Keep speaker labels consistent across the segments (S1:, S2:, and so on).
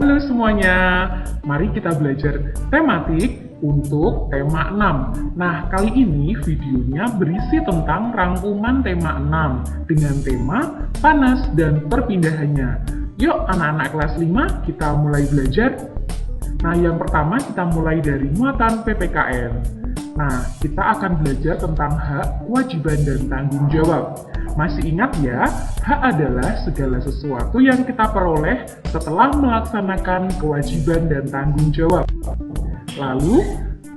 S1: Halo semuanya, mari kita belajar tematik untuk tema 6. Nah, kali ini videonya berisi tentang rangkuman tema 6 dengan tema panas dan perpindahannya. Yuk anak-anak kelas 5, kita mulai belajar. Nah, yang pertama kita mulai dari muatan PPKN. Nah, kita akan belajar tentang hak, kewajiban, dan tanggung jawab. Masih ingat ya, hak adalah segala sesuatu yang kita peroleh setelah melaksanakan kewajiban dan tanggung jawab. Lalu,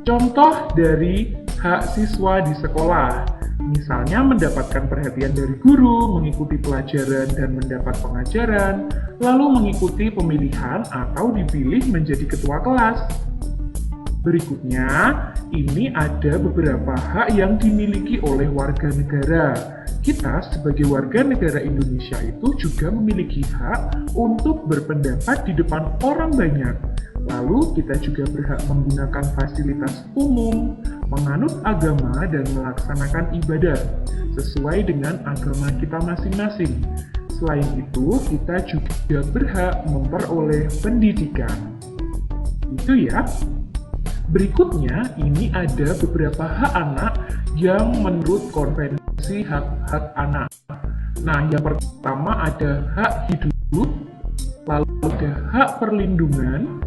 S1: contoh dari hak siswa di sekolah. Misalnya mendapatkan perhatian dari guru, mengikuti pelajaran dan mendapat pengajaran, lalu mengikuti pemilihan atau dipilih menjadi ketua kelas. Berikutnya, ini ada beberapa hak yang dimiliki oleh warga negara. Kita sebagai warga negara Indonesia itu juga memiliki hak untuk berpendapat di depan orang banyak. Lalu kita juga berhak menggunakan fasilitas umum, menganut agama dan melaksanakan ibadah sesuai dengan agama kita masing-masing. Selain itu, kita juga berhak memperoleh pendidikan. Itu ya. Berikutnya, ini ada beberapa hak anak yang menurut Konvensi Hak-Hak Anak. Nah, yang pertama ada hak hidup, lalu ada hak perlindungan,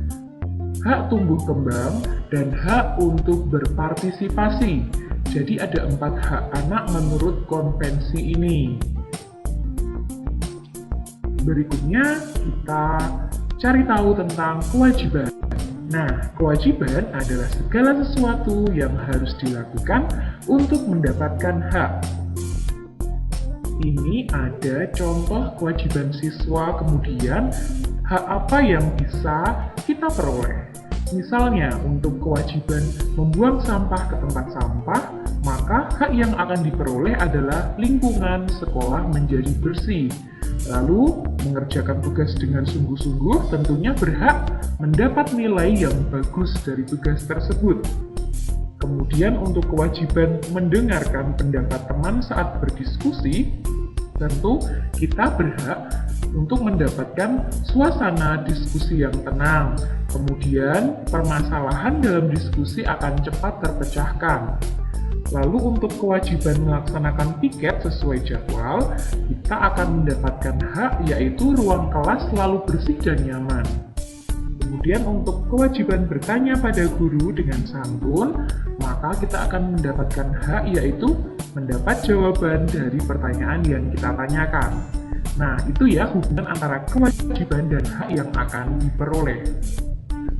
S1: hak tumbuh kembang, dan hak untuk berpartisipasi. Jadi ada 4 hak anak menurut konvensi ini. Berikutnya, kita cari tahu tentang kewajiban. Nah, kewajiban adalah segala sesuatu yang harus dilakukan untuk mendapatkan hak. Ini ada contoh kewajiban siswa, kemudian hak apa yang bisa kita peroleh. Misalnya, untuk kewajiban membuang sampah ke tempat sampah, maka hak yang akan diperoleh adalah lingkungan sekolah menjadi bersih. Lalu, mengerjakan tugas dengan sungguh-sungguh tentunya berhak mendapat nilai yang bagus dari tugas tersebut. Kemudian untuk kewajiban mendengarkan pendapat teman saat berdiskusi, tentu kita berhak untuk mendapatkan suasana diskusi yang tenang. Kemudian permasalahan dalam diskusi akan cepat terpecahkan. Lalu untuk kewajiban melaksanakan piket sesuai jadwal, kita akan mendapatkan hak yaitu ruang kelas selalu bersih dan nyaman. Kemudian untuk kewajiban bertanya pada guru dengan santun, maka kita akan mendapatkan hak yaitu mendapat jawaban dari pertanyaan yang kita tanyakan. Nah, itu ya hubungan antara kewajiban dan hak yang akan diperoleh.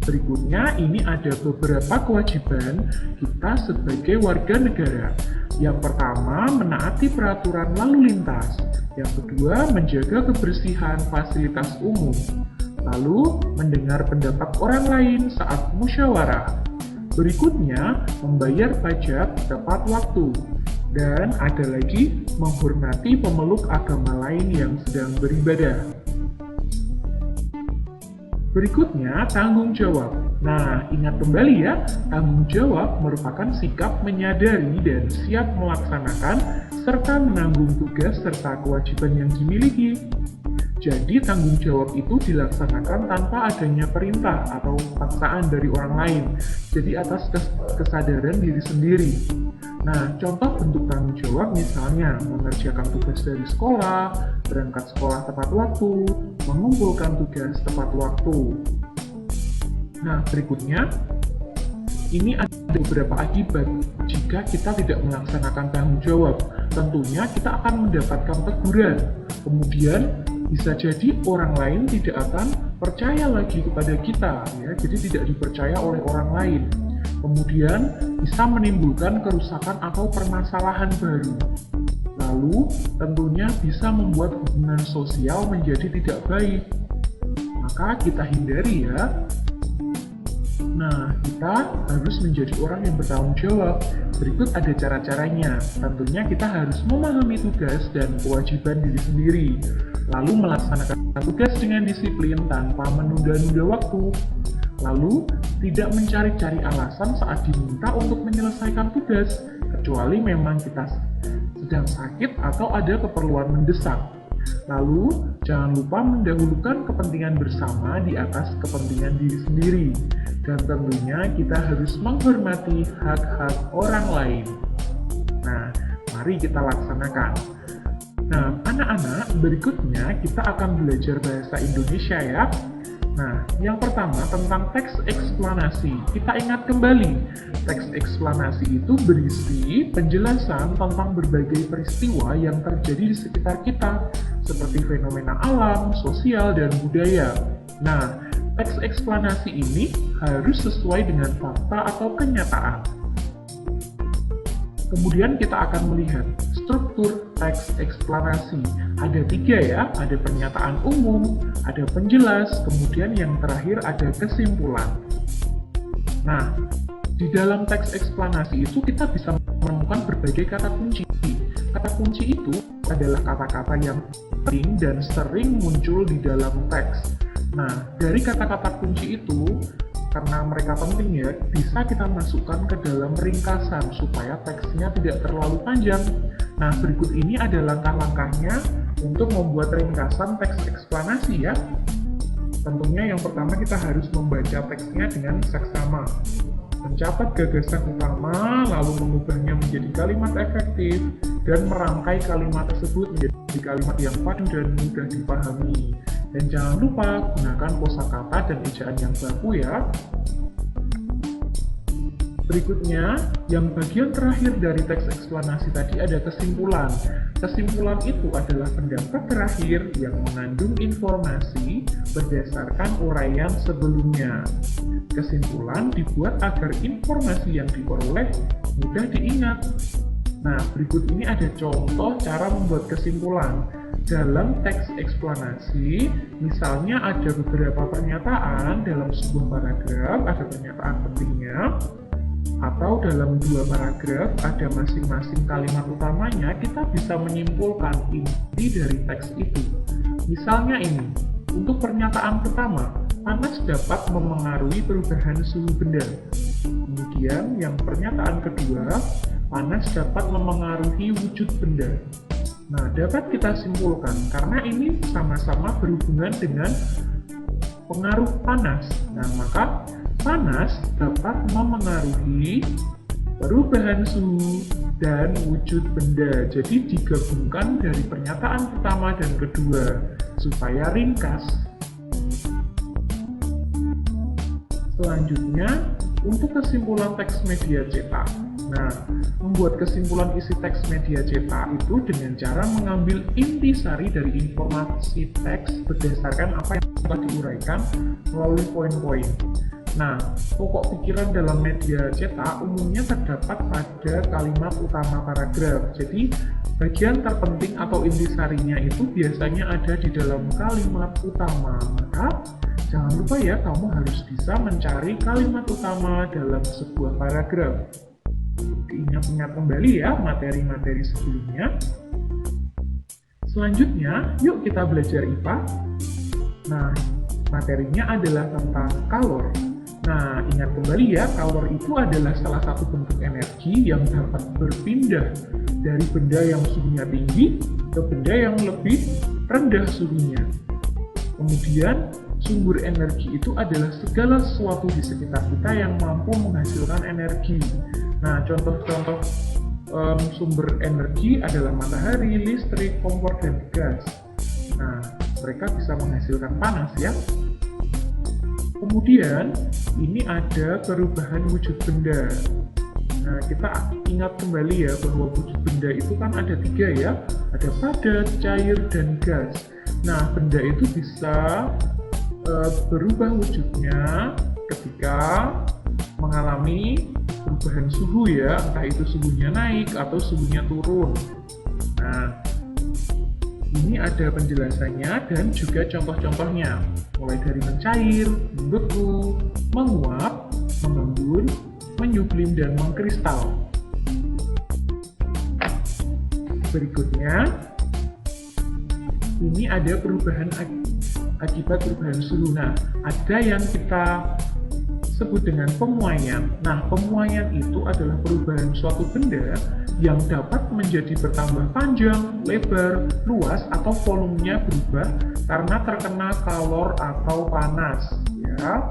S1: Berikutnya, ini ada beberapa kewajiban kita sebagai warga negara. Yang pertama, menaati peraturan lalu lintas. Yang kedua, menjaga kebersihan fasilitas umum. Lalu, mendengar pendapat orang lain saat musyawarah. Berikutnya, membayar pajak tepat waktu. Dan ada lagi, menghormati pemeluk agama lain yang sedang beribadah. Berikutnya, tanggung jawab. Nah, ingat kembali ya, tanggung jawab merupakan sikap menyadari dan siap melaksanakan serta menanggung tugas serta kewajiban yang dimiliki. Jadi, tanggung jawab itu dilaksanakan tanpa adanya perintah atau paksaan dari orang lain. Jadi, atas kesadaran diri sendiri. Nah, contoh bentuk tanggung jawab misalnya mengerjakan tugas dari sekolah, berangkat sekolah tepat waktu, mengumpulkan tugas tepat waktu. Nah, berikutnya, ini ada beberapa akibat jika kita tidak melaksanakan tanggung jawab. Tentunya kita akan mendapatkan teguran. Kemudian, bisa jadi orang lain tidak akan percaya lagi kepada kita, ya. Jadi tidak dipercaya oleh orang lain. Kemudian bisa menimbulkan kerusakan atau permasalahan baru. Lalu tentunya bisa membuat hubungan sosial menjadi tidak baik. Maka kita hindari ya. Nah, kita harus menjadi orang yang bertanggung jawab. Berikut ada cara-caranya. Tentunya kita harus memahami tugas dan kewajiban diri sendiri. Lalu melaksanakan tugas dengan disiplin tanpa menunda-nunda waktu. Lalu, tidak mencari-cari alasan saat diminta untuk menyelesaikan tugas, kecuali memang kita sedang sakit atau ada keperluan mendesak. Lalu, jangan lupa mendahulukan kepentingan bersama di atas kepentingan diri sendiri. Dan tentunya kita harus menghormati hak-hak orang lain. Nah, mari kita laksanakan. Nah, anak-anak, berikutnya kita akan belajar bahasa Indonesia ya. Nah, yang pertama tentang teks eksplanasi. Kita ingat kembali, teks eksplanasi itu berisi penjelasan tentang berbagai peristiwa yang terjadi di sekitar kita, seperti fenomena alam, sosial, dan budaya. Nah, teks eksplanasi ini harus sesuai dengan fakta atau kenyataan. Kemudian kita akan melihat struktur teks eksplanasi. Ada 3 ya, ada pernyataan umum, ada penjelas, kemudian yang terakhir ada kesimpulan. Nah, di dalam teks eksplanasi itu kita bisa menemukan berbagai kata kunci. Kata kunci itu adalah kata-kata yang penting dan sering muncul di dalam teks. Nah, dari kata-kata kunci itu, karena mereka penting ya, bisa kita masukkan ke dalam ringkasan supaya teksnya tidak terlalu panjang. Nah, berikut ini ada langkah-langkahnya untuk membuat ringkasan teks eksplanasi ya. Tentunya yang pertama kita harus membaca teksnya dengan seksama, mencatat gagasan utama, lalu mengubahnya menjadi kalimat efektif, dan merangkai kalimat tersebut menjadi kalimat yang padu dan mudah dipahami. Dan jangan lupa gunakan kosakata dan ejaan yang baku ya. Berikutnya, yang bagian terakhir dari teks eksplanasi tadi ada kesimpulan. Kesimpulan itu adalah pendapat terakhir yang mengandung informasi berdasarkan uraian sebelumnya. Kesimpulan dibuat agar informasi yang diperoleh mudah diingat. Nah, berikut ini ada contoh cara membuat kesimpulan. Dalam teks eksplanasi, misalnya ada beberapa pernyataan dalam sebuah paragraf, ada pernyataan pentingnya, atau dalam 2 paragraf ada masing-masing kalimat utamanya, kita bisa menyimpulkan inti dari teks itu. Misalnya ini, untuk pernyataan pertama, panas dapat memengaruhi perubahan suhu benda. Kemudian yang pernyataan kedua, panas dapat memengaruhi wujud benda. Nah, dapat kita simpulkan karena ini sama-sama berhubungan dengan pengaruh panas. Nah, maka panas dapat memengaruhi perubahan suhu dan wujud benda. Jadi digabungkan dari pernyataan pertama dan kedua supaya ringkas. Selanjutnya, untuk kesimpulan teks media cetak. Nah, membuat kesimpulan isi teks media cetak itu dengan cara mengambil intisari dari informasi teks berdasarkan apa yang telah diuraikan melalui poin-poin. Nah, pokok pikiran dalam media cetak umumnya terdapat pada kalimat utama paragraf. Jadi, bagian terpenting atau intisarinya itu biasanya ada di dalam kalimat utama. Maka, jangan lupa ya, kamu harus bisa mencari kalimat utama dalam sebuah paragraf. Diingat-ingat kembali ya materi-materi sebelumnya. Selanjutnya, yuk kita belajar IPA. Nah, materinya adalah tentang kalor. Nah, ingat kembali ya, kalor itu adalah salah satu bentuk energi yang dapat berpindah dari benda yang suhunya tinggi ke benda yang lebih rendah suhunya. Kemudian, sumber energi itu adalah segala sesuatu di sekitar kita yang mampu menghasilkan energi. Nah, contoh-contoh sumber energi adalah matahari, listrik, kompor, dan gas. Nah, mereka bisa menghasilkan panas ya. Kemudian, ini ada perubahan wujud benda. Nah, kita ingat kembali ya bahwa wujud benda itu kan ada 3 ya. Ada padat, cair, dan gas. Nah, benda itu bisa berubah wujudnya ketika mengalami perubahan suhu ya, entah itu suhunya naik atau suhunya turun. Nah, ini ada penjelasannya dan juga contoh-contohnya, mulai dari mencair, membeku, menguap, mengembun, menyublim, dan mengkristal. Berikutnya, ini ada perubahan akibat perubahan suhu. Nah, ada yang kita sebut dengan pemuaian. Nah, pemuaian itu adalah perubahan suatu benda yang dapat menjadi bertambah panjang, lebar, luas, atau volumenya berubah karena terkena kalor atau panas. Ya.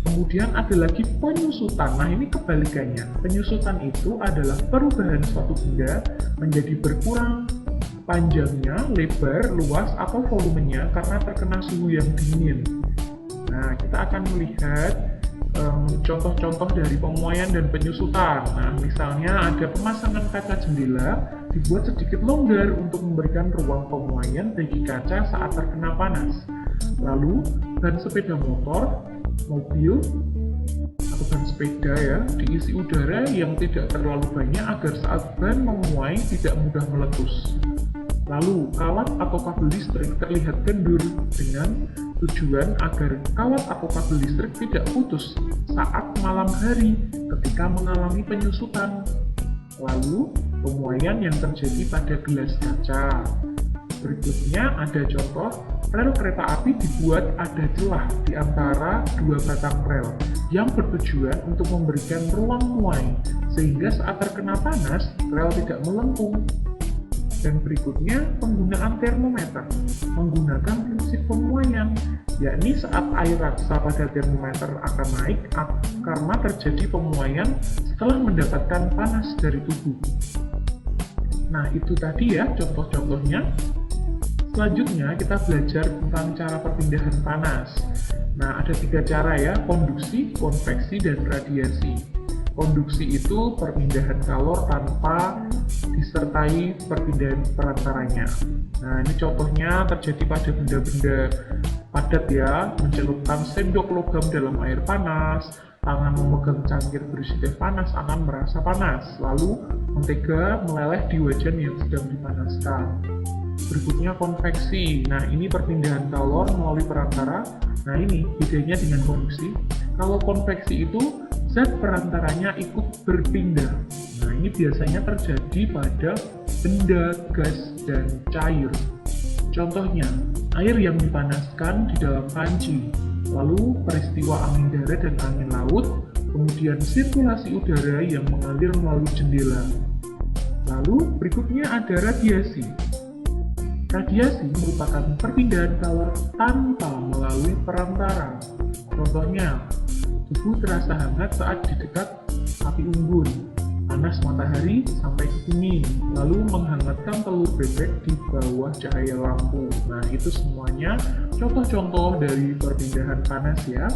S1: Kemudian ada lagi penyusutan. Nah, ini kebalikannya. Penyusutan itu adalah perubahan suatu benda menjadi berkurang panjangnya, lebar, luas, atau volumenya karena terkena suhu yang dingin. Nah, kita akan melihat contoh-contoh dari pemuaian dan penyusutan. Nah, misalnya ada pemasangan kaca jendela dibuat sedikit longgar untuk memberikan ruang pemuaian bagi kaca saat terkena panas. Lalu, ban sepeda motor, mobil, atau ban sepeda ya, diisi udara yang tidak terlalu banyak agar saat ban memuai tidak mudah meletus. Lalu, kawat atau kabel listrik terlihat kendur dengan tujuan agar kawat atau kabel listrik tidak putus saat malam hari ketika mengalami penyusutan. Lalu, pemuaian yang terjadi pada gelas kaca. Berikutnya ada contoh, rel kereta api dibuat ada celah di antara dua batang rel yang bertujuan untuk memberikan ruang muai sehingga saat terkena panas, rel tidak melengkung. Dan berikutnya, penggunaan termometer menggunakan prinsip pemuaian, yakni saat air raksa pada termometer akan naik karena terjadi pemuaian setelah mendapatkan panas dari tubuh. Nah, itu tadi ya contoh-contohnya. Selanjutnya, kita belajar tentang cara perpindahan panas. Nah, ada 3 cara ya, konduksi, konveksi, dan radiasi. Konduksi itu perpindahan kalor tanpa disertai perpindahan perantaranya. Nah, ini contohnya terjadi pada benda-benda padat ya, mencelupkan sendok logam dalam air panas, tangan memegang cangkir berisi teh panas akan merasa panas, lalu mentega meleleh di wajan yang sedang dipanaskan. Berikutnya konveksi. Nah, ini perpindahan kalor melalui perantara. Nah, ini bedanya dengan konduksi. Kalau konveksi itu zat perantaranya ikut berpindah. Nah, ini biasanya terjadi pada benda, gas, dan cair. Contohnya, air yang dipanaskan di dalam panci, lalu peristiwa angin darat dan angin laut, kemudian sirkulasi udara yang mengalir melalui jendela. Lalu berikutnya ada radiasi. Radiasi merupakan perpindahan kalor tanpa melalui perantara. Contohnya, tubuh terasa hangat saat di dekat api unggun, panas matahari sampai ke bumi, lalu menghangatkan telur bebek di bawah cahaya lampu. Nah, itu semuanya contoh-contoh dari perpindahan panas ya.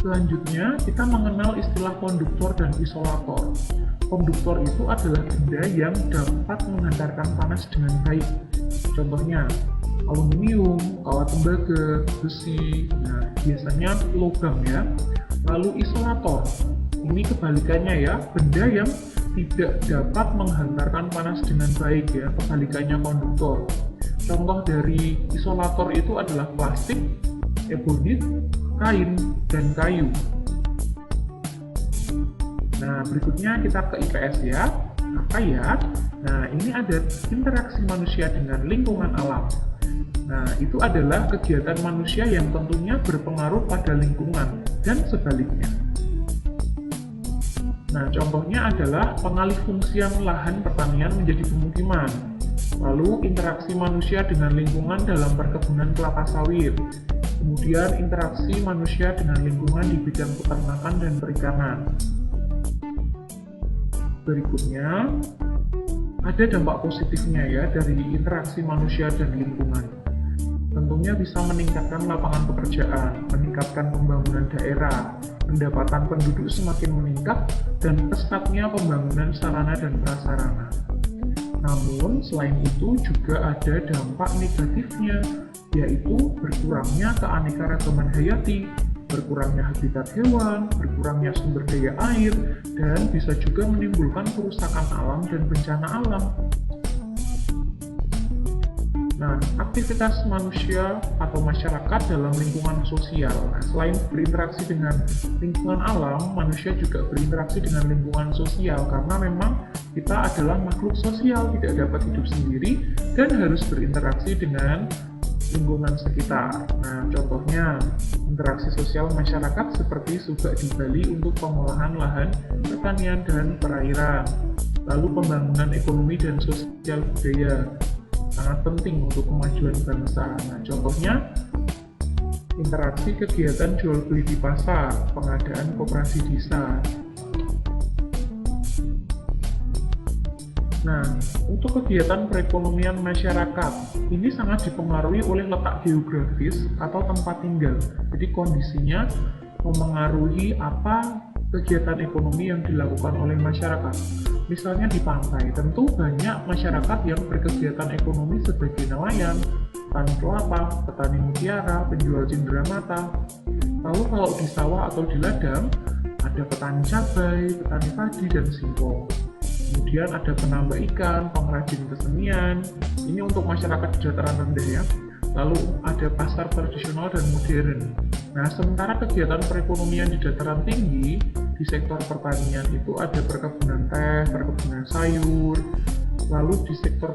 S1: Selanjutnya, kita mengenal istilah konduktor dan isolator. Konduktor itu adalah benda yang dapat menghantarkan panas dengan baik. Contohnya, aluminium, kawat tembaga, besi, nah biasanya logam ya. Lalu isolator, ini kebalikannya ya, benda yang tidak dapat menghantarkan panas dengan baik ya, kebalikannya konduktor. Contoh dari isolator itu adalah plastik, ebonit, kain, dan kayu. Nah, berikutnya kita ke IPS ya. Apa ya? Nah, ini ada interaksi manusia dengan lingkungan alam. Nah, itu adalah kegiatan manusia yang tentunya berpengaruh pada lingkungan dan sebaliknya. Nah, contohnya adalah pengalih fungsian lahan pertanian menjadi pemukiman. Lalu, interaksi manusia dengan lingkungan dalam perkebunan kelapa sawit. Kemudian, interaksi manusia dengan lingkungan di bidang peternakan dan perikanan. Berikutnya, ada dampak positifnya ya dari interaksi manusia dan lingkungan. Tentunya bisa meningkatkan lapangan pekerjaan, meningkatkan pembangunan daerah, pendapatan penduduk semakin meningkat, dan pesatnya pembangunan sarana dan prasarana. Namun, selain itu juga ada dampak negatifnya, yaitu berkurangnya keanekaragaman hayati, berkurangnya habitat hewan, berkurangnya sumber daya air, dan bisa juga menimbulkan kerusakan alam dan bencana alam. Nah, aktivitas manusia atau masyarakat dalam lingkungan sosial. Nah, selain berinteraksi dengan lingkungan alam, manusia juga berinteraksi dengan lingkungan sosial karena memang kita adalah makhluk sosial, tidak dapat hidup sendiri dan harus berinteraksi dengan lingkungan sekitar. Nah, contohnya interaksi sosial masyarakat seperti Subak di Bali untuk pengolahan lahan, pertanian, dan perairan. Lalu pembangunan ekonomi dan sosial budaya sangat penting untuk kemajuan bangsa. Nah, contohnya interaksi kegiatan jual beli di pasar, pengadaan koperasi desa. Nah, untuk kegiatan perekonomian masyarakat, ini sangat dipengaruhi oleh letak geografis atau tempat tinggal. Jadi kondisinya memengaruhi apa kegiatan ekonomi yang dilakukan oleh masyarakat. Misalnya di pantai, tentu banyak masyarakat yang berkegiatan ekonomi sebagai nelayan, petani kelapa, petani mutiara, penjual cenderamata. Lalu kalau di sawah atau di ladang, ada petani cabai, petani padi, dan singkong. Kemudian ada penambak ikan, pengrajin kesenian, ini untuk masyarakat di dataran rendah ya. Lalu ada pasar tradisional dan modern. Nah, sementara kegiatan perekonomian di dataran tinggi, di sektor pertanian itu ada perkebunan teh, perkebunan sayur. Lalu di sektor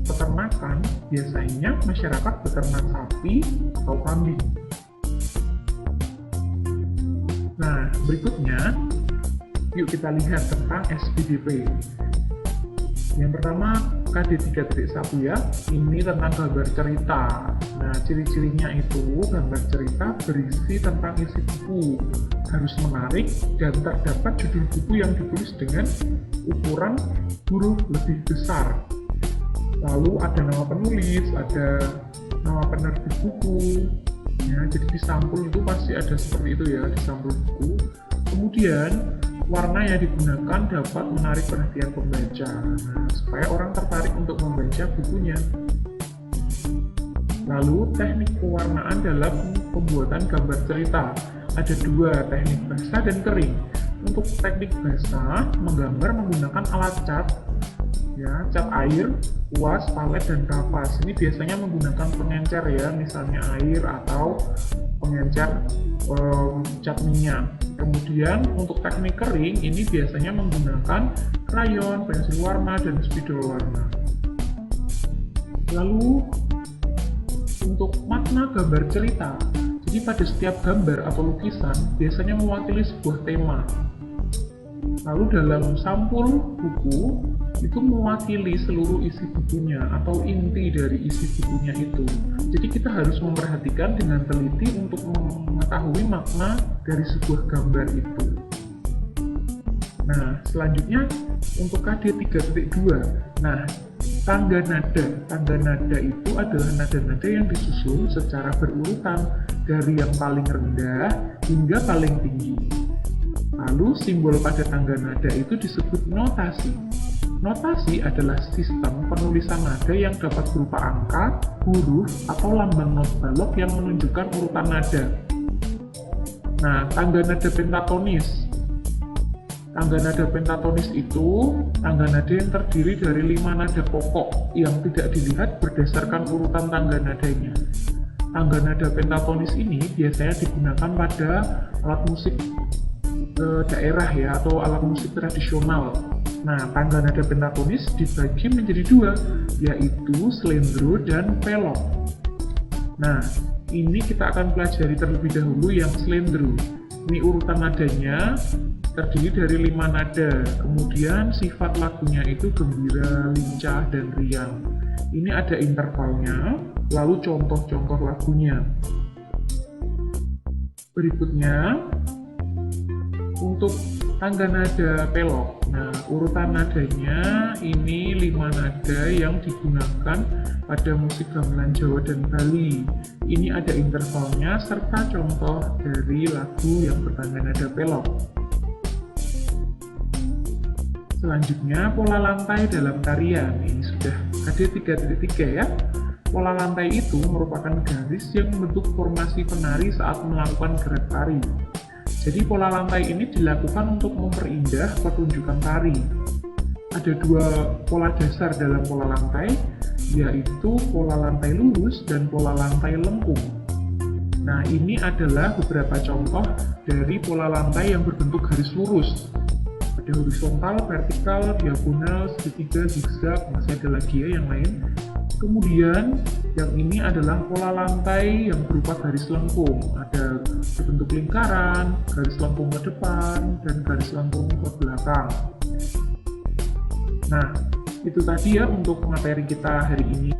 S1: peternakan, biasanya masyarakat beternak sapi atau kambing. Nah, berikutnya, yuk kita lihat tentang SPDP. Yang pertama KD 3.1 ya, ini tentang gambar cerita. Nah, ciri-cirinya itu gambar cerita berisi tentang isi buku, harus menarik, dan terdapat judul buku yang ditulis dengan ukuran huruf lebih besar. Lalu ada nama penulis, ada nama penerbit buku. Ya, jadi di sampul itu pasti ada seperti itu ya, di sampul buku. Kemudian warna yang digunakan dapat menarik perhatian pembaca, supaya orang tertarik untuk membaca bukunya. Lalu teknik pewarnaan dalam pembuatan gambar cerita. Ada dua, teknik basah dan kering. Untuk teknik basah, menggambar menggunakan alat cat, ya, cat air, kuas, palet, dan kapas. Ini biasanya menggunakan pengencer ya, misalnya air atau pengencer cat minyak. Kemudian untuk teknik kering ini biasanya menggunakan krayon, pensil warna, dan spidol warna. Lalu untuk makna gambar cerita, jadi pada setiap gambar atau lukisan biasanya mewakili sebuah tema. Lalu dalam sampul buku itu mewakili seluruh isi bukunya atau inti dari isi bukunya itu. Jadi kita harus memperhatikan dengan teliti untuk mengetahui makna dari sebuah gambar itu. Nah, selanjutnya untuk KD 3.2. Nah, tangga nada. Tangga nada itu adalah nada-nada yang disusun secara berurutan dari yang paling rendah hingga paling tinggi. Lalu simbol pada tangga nada itu disebut notasi. Notasi adalah sistem penulisan nada yang dapat berupa angka, huruf, atau lambang not balok yang menunjukkan urutan nada. Nah, tangga nada pentatonis. Tangga nada pentatonis itu tangga nada yang terdiri dari 5 nada pokok yang tidak dilihat berdasarkan urutan tangga nadanya. Tangga nada pentatonis ini biasanya digunakan pada alat musik daerah ya, atau alat musik tradisional. Nah, tangga nada pentatonis dibagi menjadi 2, yaitu slendro dan pelok. Nah, ini kita akan pelajari terlebih dahulu yang slendro. Ini urutan nadanya terdiri dari 5 nada, kemudian sifat lagunya itu gembira, lincah, dan riang. Ini ada intervalnya, lalu contoh-contoh lagunya. Berikutnya, untuk tangga nada pelok. Nah, urutan nadanya ini 5 nada yang digunakan pada musik gamelan Jawa dan Bali. Ini ada intervalnya serta contoh dari lagu yang bertangga nada pelok. Selanjutnya, pola lantai dalam tarian. Ini sudah KD 3.3 ya. Pola lantai itu merupakan garis yang membentuk formasi penari saat melakukan gerak tari. Jadi pola lantai ini dilakukan untuk memperindah pertunjukan tari. Ada 2 pola dasar dalam pola lantai, yaitu pola lantai lurus dan pola lantai lengkung. Nah, ini adalah beberapa contoh dari pola lantai yang berbentuk garis lurus. Ada horizontal, vertikal, diagonal, segitiga, zigzag, masih ada lagi ya yang lain. Kemudian yang ini adalah pola lantai yang berupa garis lengkung. Ada bentuk lingkaran, garis lengkung ke depan, dan garis lengkung ke belakang. Nah, itu tadi ya untuk materi kita hari ini.